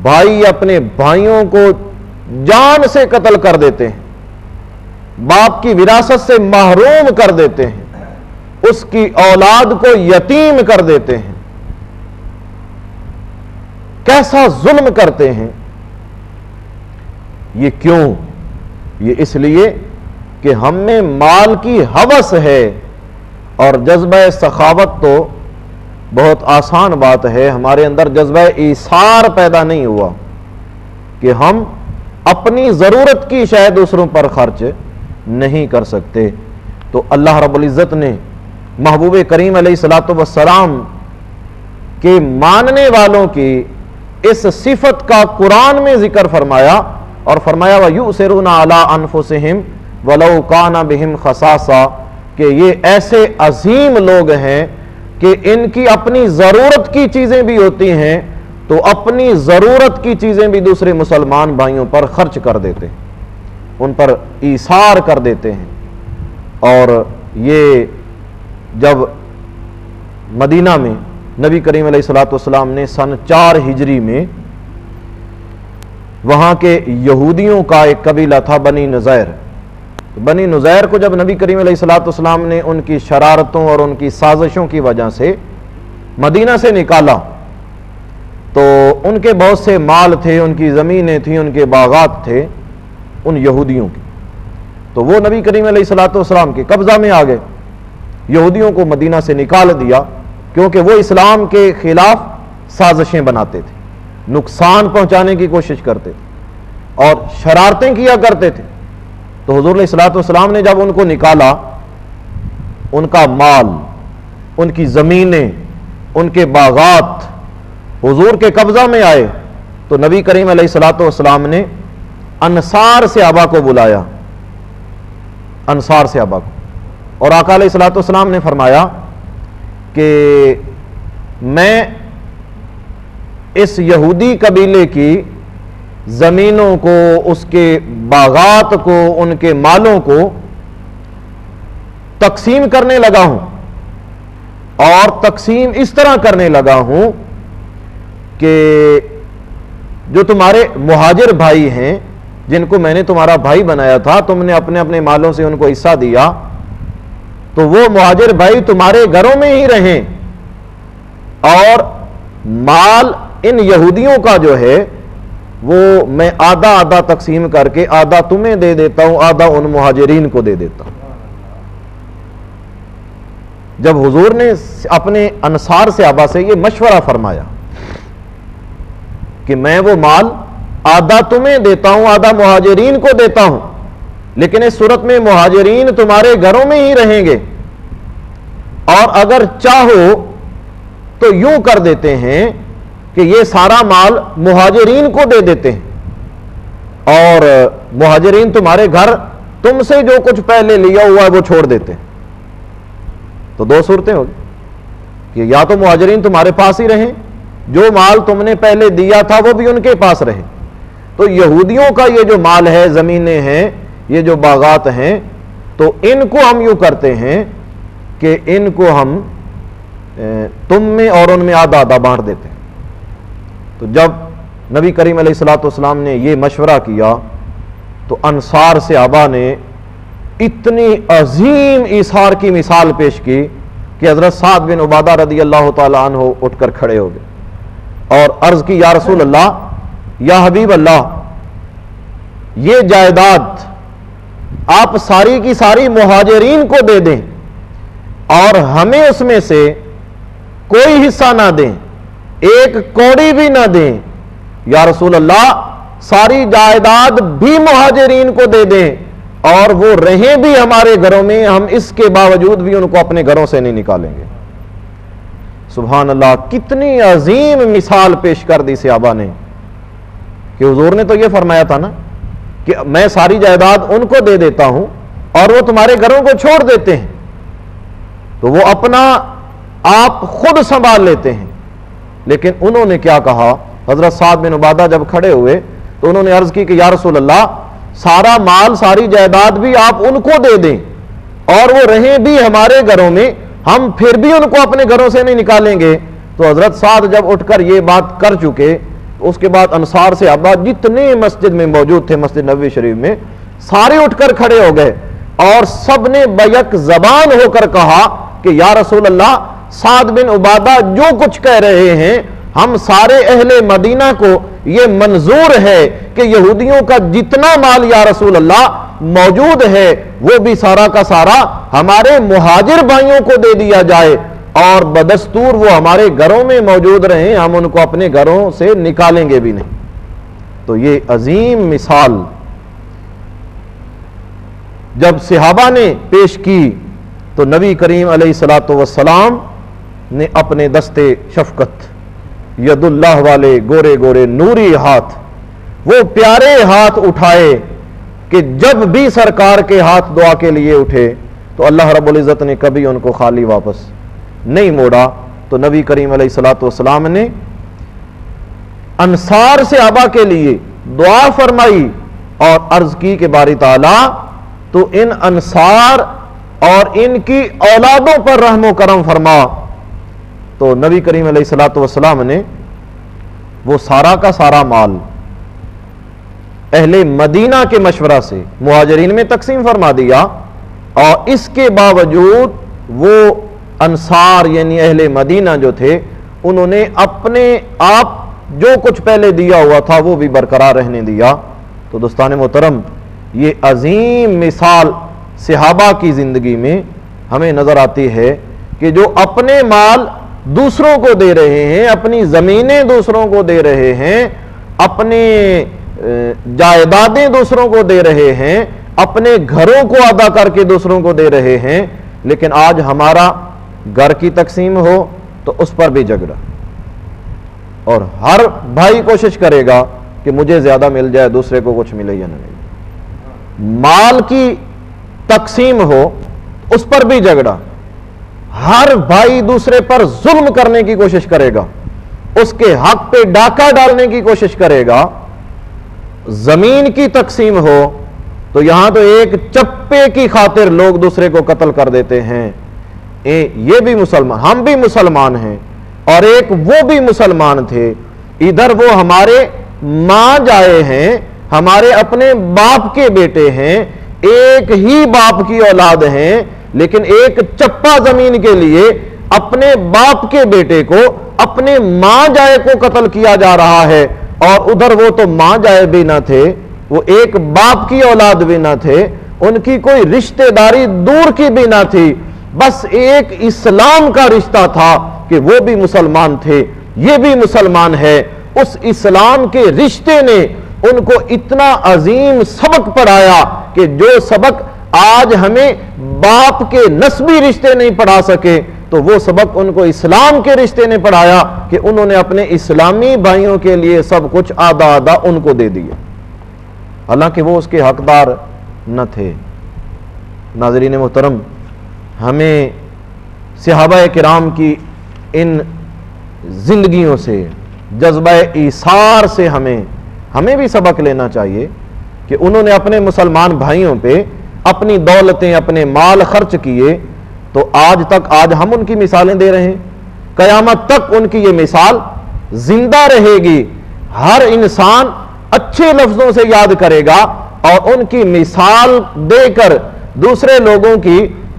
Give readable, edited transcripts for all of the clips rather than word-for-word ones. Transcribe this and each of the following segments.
بھائی اپنے بھائیوں کو جان سے قتل کر دیتے ہیں، باپ کی وراثت سے محروم کر دیتے ہیں، اس کی اولاد کو یتیم کر دیتے ہیں، کیسا ظلم کرتے ہیں۔ یہ کیوں؟ یہ اس لیے کہ ہم میں مال کی ہوس ہے، اور جذبہ سخاوت تو بہت آسان بات ہے، ہمارے اندر جذبہ ایثار پیدا نہیں ہوا کہ ہم اپنی ضرورت کی شاید دوسروں پر خرچ نہیں کر سکتے۔ تو اللہ رب العزت نے محبوب کریم علیہ الصلوۃ والسلام کے ماننے والوں کی اس صفت کا قرآن میں ذکر فرمایا، اور فرمایا وَيُؤْثِرُونَ عَلَىٰ أَنفُسِهِمْ وَلَوْ كَانَ بِهِمْ خَصَاصَةٌ، کہ یہ ایسے عظیم لوگ ہیں کہ ان کی اپنی ضرورت کی چیزیں بھی ہوتی ہیں تو اپنی ضرورت کی چیزیں بھی دوسرے مسلمان بھائیوں پر خرچ کر دیتے ہیں، ان پر ایثار کر دیتے ہیں۔ اور یہ جب مدینہ میں نبی کریم علیہ الصلوۃ والسلام نے سن 4 ہجری میں وہاں کے یہودیوں کا ایک قبیلہ تھا بنی نذیر، بنی نذیر کو جب نبی کریم علیہ الصلوۃ والسلام نے ان کی شرارتوں اور ان کی سازشوں کی وجہ سے مدینہ سے نکالا، تو ان کے بہت سے مال تھے، ان کی زمینیں تھیں، ان کے باغات تھے ان یہودیوں کے، تو وہ نبی کریم علیہ الصلوۃ والسلام کے قبضہ میں آ گئے، یہودیوں کو مدینہ سے نکال دیا، کیونکہ وہ اسلام کے خلاف سازشیں بناتے تھے، نقصان پہنچانے کی کوشش کرتے تھے اور شرارتیں کیا کرتے تھے۔ تو حضور علیہ الصلوۃ والسلام نے جب ان کو نکالا، ان کا مال، ان کی زمینیں، ان کے باغات حضور کے قبضہ میں آئے، تو نبی کریم علیہ الصلوۃ والسلام نے انصار صحابہ کو بلایا، انصار صحابہ کو، اور آقا علیہ الصلوۃ والسلام نے فرمایا کہ میں اس یہودی قبیلے کی زمینوں کو، اس کے باغات کو، ان کے مالوں کو تقسیم کرنے لگا ہوں، اور تقسیم اس طرح کرنے لگا ہوں کہ جو تمہارے مہاجر بھائی ہیں، جن کو میں نے تمہارا بھائی بنایا تھا، تم نے اپنے اپنے مالوں سے ان کو حصہ دیا، تو وہ مہاجر بھائی تمہارے گھروں میں ہی رہیں، اور مال ان یہودیوں کا جو ہے وہ میں آدھا آدھا تقسیم کر کے آدھا تمہیں دے دیتا ہوں، آدھا ان مہاجرین کو دے دیتا ہوں۔ جب حضور نے اپنے انصار صحابہ سے یہ مشورہ فرمایا کہ میں وہ مال آدھا تمہیں دیتا ہوں، آدھا مہاجرین کو دیتا ہوں، لیکن اس صورت میں مہاجرین تمہارے گھروں میں ہی رہیں گے، اور اگر چاہو تو یوں کر دیتے ہیں کہ یہ سارا مال مہاجرین کو دے دیتے ہیں، اور مہاجرین تمہارے گھر تم سے جو کچھ پہلے لیا ہوا ہے وہ چھوڑ دیتے ہیں۔ تو 2 صورتیں ہوگی کہ یا تو مہاجرین تمہارے پاس ہی رہیں، جو مال تم نے پہلے دیا تھا وہ بھی ان کے پاس رہے۔ تو یہودیوں کا یہ جو مال ہے، زمینیں ہیں، یہ جو باغات ہیں، تو ان کو ہم یوں کرتے ہیں کہ ان کو ہم تم میں اور ان میں آدھا آدھا بانٹ دیتے ہیں۔ تو جب نبی کریم علیہ الصلوۃ والسلام نے یہ مشورہ کیا تو انصار صحابہ نے اتنی عظیم ایثار کی مثال پیش کی کہ حضرت سعد بن عبادہ رضی اللہ تعالیٰ عنہ اٹھ کر کھڑے ہو گئے اور عرض کی یا رسول اللہ، یا حبیب اللہ، یہ جائیداد آپ ساری کی ساری مہاجرین کو دے دیں اور ہمیں اس میں سے کوئی حصہ نہ دیں، ایک کوڑی بھی نہ دیں۔ یا رسول اللہ، ساری جائیداد بھی مہاجرین کو دے دیں اور وہ رہیں بھی ہمارے گھروں میں، ہم اس کے باوجود بھی ان کو اپنے گھروں سے نہیں نکالیں گے۔ سبحان اللہ، کتنی عظیم مثال پیش کر دی صحابہ نے کہ حضور نے تو یہ فرمایا تھا نا کہ میں ساری جائیداد ان کو دے دیتا ہوں اور وہ تمہارے گھروں کو چھوڑ دیتے ہیں، تو وہ اپنا آپ خود سنبھال لیتے ہیں۔ لیکن انہوں نے کیا کہا، حضرت سعد بن عبادہ جب کھڑے ہوئے تو انہوں نے عرض کی کہ یا رسول اللہ، سارا مال، ساری جائیداد بھی آپ ان کو دے دیں اور وہ رہیں بھی ہمارے گھروں میں، ہم پھر بھی ان کو اپنے گھروں سے نہیں نکالیں گے۔ تو حضرت سعد جب اٹھ کر یہ بات کر چکے اس کے بعد انصار صحابہ جتنے مسجد میں موجود تھے، مسجد نبوی شریف میں، سارے اٹھ کر کھڑے ہو گئے اور سب نے بیک زبان ہو کر کہا کہ یا رسول اللہ، سعد بن عبادہ جو کچھ کہہ رہے ہیں، ہم سارے اہل مدینہ کو یہ منظور ہے کہ یہودیوں کا جتنا مال یا رسول اللہ موجود ہے وہ بھی سارا کا سارا ہمارے مہاجر بھائیوں کو دے دیا جائے، اور بدستور وہ ہمارے گھروں میں موجود رہیں، ہم ان کو اپنے گھروں سے نکالیں گے بھی نہیں۔ تو یہ عظیم مثال جب صحابہ نے پیش کی تو نبی کریم علیہ الصلوۃ والسلام نے اپنے دستے شفقت، ید اللہ والے گورے گورے نوری ہاتھ، وہ پیارے ہاتھ اٹھائے کہ جب بھی سرکار کے ہاتھ دعا کے لیے اٹھے تو اللہ رب العزت نے کبھی ان کو خالی واپس نہیں موڑا۔ تو نبی کریم علیہ الصلوۃ والسلام نے انصار صحابہ کے لیے دعا فرمائی اور عرض کی کہ باری تعالیٰ تو ان انصار اور ان کی اولادوں پر رحم و کرم فرما۔ تو نبی کریم علیہ الصلوۃ والسلام نے وہ سارا کا سارا مال اہل مدینہ کے مشورہ سے مہاجرین میں تقسیم فرما دیا، اور اس کے باوجود وہ انصار یعنی اہل مدینہ جو تھے انہوں نے اپنے آپ جو کچھ پہلے دیا ہوا تھا وہ بھی برقرار رہنے دیا۔ تو دوستان محترم، یہ عظیم مثال صحابہ کی زندگی میں ہمیں نظر آتی ہے کہ جو اپنے مال دوسروں کو دے رہے ہیں، اپنی زمینیں دوسروں کو دے رہے ہیں، اپنے جائیدادیں دوسروں کو دے رہے ہیں، اپنے گھروں کو ادا کر کے دوسروں کو دے رہے ہیں، لیکن آج ہمارا گھر کی تقسیم ہو تو اس پر بھی جھگڑا، اور ہر بھائی کوشش کرے گا کہ مجھے زیادہ مل جائے، دوسرے کو کچھ ملے یا نہ ملے۔ مال کی تقسیم ہو اس پر بھی جھگڑا، ہر بھائی دوسرے پر ظلم کرنے کی کوشش کرے گا، اس کے حق پہ ڈاکہ ڈالنے کی کوشش کرے گا۔ زمین کی تقسیم ہو تو یہاں تو ایک چپے کی خاطر لوگ دوسرے کو قتل کر دیتے ہیں۔ یہ بھی مسلمان، ہم بھی مسلمان ہیں، اور ایک وہ بھی مسلمان تھے، ادھر وہ ہمارے ماں جائے ہیں، ہمارے اپنے باپ کے بیٹے ہیں، ایک ہی باپ کی اولاد ہیں، لیکن ایک چپا زمین کے لیے اپنے باپ کے بیٹے کو، اپنے ماں جائے کو قتل کیا جا رہا ہے، اور ادھر وہ تو ماں جائے بھی نہ تھے، وہ ایک باپ کی اولاد بھی نہ تھے، ان کی کوئی رشتہ داری دور کی بھی نہ تھی، بس ایک اسلام کا رشتہ تھا کہ وہ بھی مسلمان تھے، یہ بھی مسلمان ہے۔ اس اسلام کے رشتے نے ان کو اتنا عظیم سبق پڑھایا کہ جو سبق آج ہمیں باپ کے نسبی رشتے نہیں پڑھا سکے، تو وہ سبق ان کو اسلام کے رشتے نے پڑھایا کہ انہوں نے اپنے اسلامی بھائیوں کے لیے سب کچھ آدھا آدھا ان کو دے دیا، حالانکہ وہ اس کے حقدار نہ تھے۔ ناظرین محترم، ہمیں صحابہ کرام کی ان زندگیوں سے، جذبہ ایثار سے ہمیں بھی سبق لینا چاہیے کہ انہوں نے اپنے مسلمان بھائیوں پہ اپنی دولتیں، اپنے مال خرچ کیے، تو آج ہم ان کی مثالیں دے رہے ہیں، قیامت تک ان کی یہ مثال زندہ رہے گی۔ ہر انسان اچھے لفظوں سے یاد کرے گا اور ان کی مثال دے کر دوسرے لوگوں کی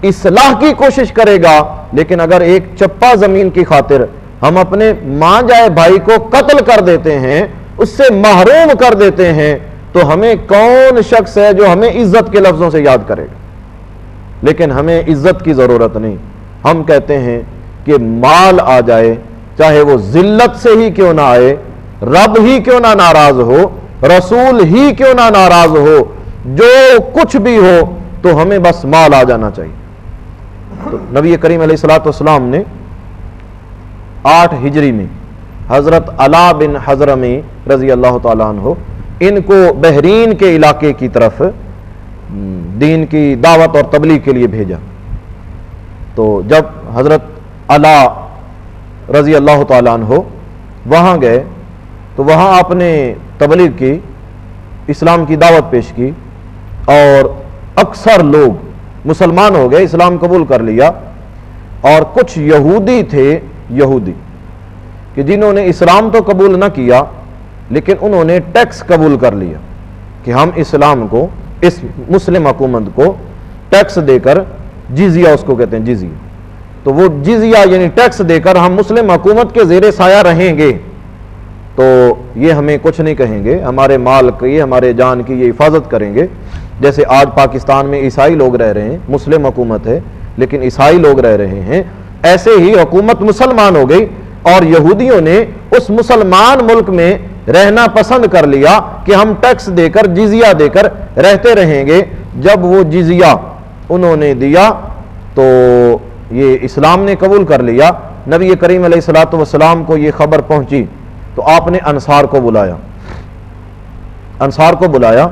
اصلاح کی کوشش کرے گا، لیکن اگر ایک چپا زمین کی خاطر ہم اپنے ماں جائے بھائی کو قتل کر دیتے ہیں، اس سے محروم کر دیتے ہیں، تو ہمیں کون شخص ہے جو ہمیں عزت کے لفظوں سے یاد کرے گا؟ لیکن ہمیں عزت کی ضرورت نہیں، ہم کہتے ہیں کہ مال آ جائے، چاہے وہ ذلت سے ہی کیوں نہ آئے، رب ہی کیوں نہ ناراض ہو، رسول ہی کیوں نہ ناراض ہو، جو کچھ بھی ہو، تو ہمیں بس مال آ جانا چاہیے۔ تو نبی کریم علیہ الصلوۃ والسلام نے 8 ہجری میں حضرت علا بن حضرمی رضی اللہ تعالیٰ عنہ ان کو بحرین کے علاقے کی طرف دین کی دعوت اور تبلیغ کے لیے بھیجا۔ تو جب حضرت علا رضی اللہ تعالیٰ عنہ وہاں گئے تو وہاں آپ نے تبلیغ کی، اسلام کی دعوت پیش کی، اور اکثر لوگ مسلمان ہو گئے، اسلام قبول کر لیا، اور کچھ یہودی تھے، یہودی کہ جنہوں نے اسلام تو قبول نہ کیا لیکن انہوں نے ٹیکس قبول کر لیا کہ ہم اسلام کو، اس مسلم حکومت کو ٹیکس دے کر، جزیہ اس کو کہتے ہیں جزیہ، تو وہ جزیہ یعنی ٹیکس دے کر ہم مسلم حکومت کے زیر سایہ رہیں گے، تو یہ ہمیں کچھ نہیں کہیں گے، ہمارے مال کی، ہمارے جان کی یہ حفاظت کریں گے۔ جیسے آج پاکستان میں عیسائی لوگ رہ رہے ہیں، مسلم حکومت ہے لیکن عیسائی لوگ رہ رہے ہیں، ایسے ہی حکومت مسلمان ہو گئی اور یہودیوں نے اس مسلمان ملک میں رہنا پسند کر لیا کہ ہم ٹیکس دے کر، جزیہ دے کر رہتے رہیں گے۔ جب وہ جزیہ انہوں نے دیا تو یہ اسلام نے قبول کر لیا۔ نبی کریم علیہ الصلوۃ والسلام کو یہ خبر پہنچی تو آپ نے انصار کو بلایا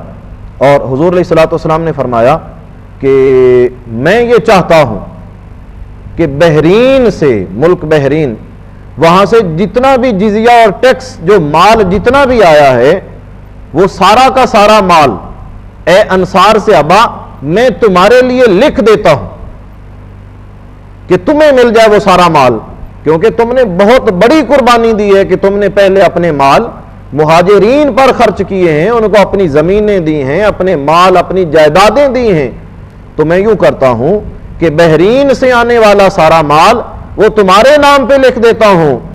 اور حضور علیہ الصلوۃ والسلام نے فرمایا کہ میں یہ چاہتا ہوں کہ بحرین سے، ملک بحرین، وہاں سے جتنا بھی جزیہ اور ٹیکس، جو مال جتنا بھی آیا ہے، وہ سارا کا سارا مال اے انصار سے ابا میں تمہارے لیے لکھ دیتا ہوں کہ تمہیں مل جائے وہ سارا مال، کیونکہ تم نے بہت بڑی قربانی دی ہے کہ تم نے پہلے اپنے مال مہاجرین پر خرچ کیے ہیں، ان کو اپنی زمینیں دی ہیں، اپنے مال، اپنی جائیدادیں دی ہیں، تو میں یوں کرتا ہوں کہ بحرین سے آنے والا سارا مال وہ تمہارے نام پہ لکھ دیتا ہوں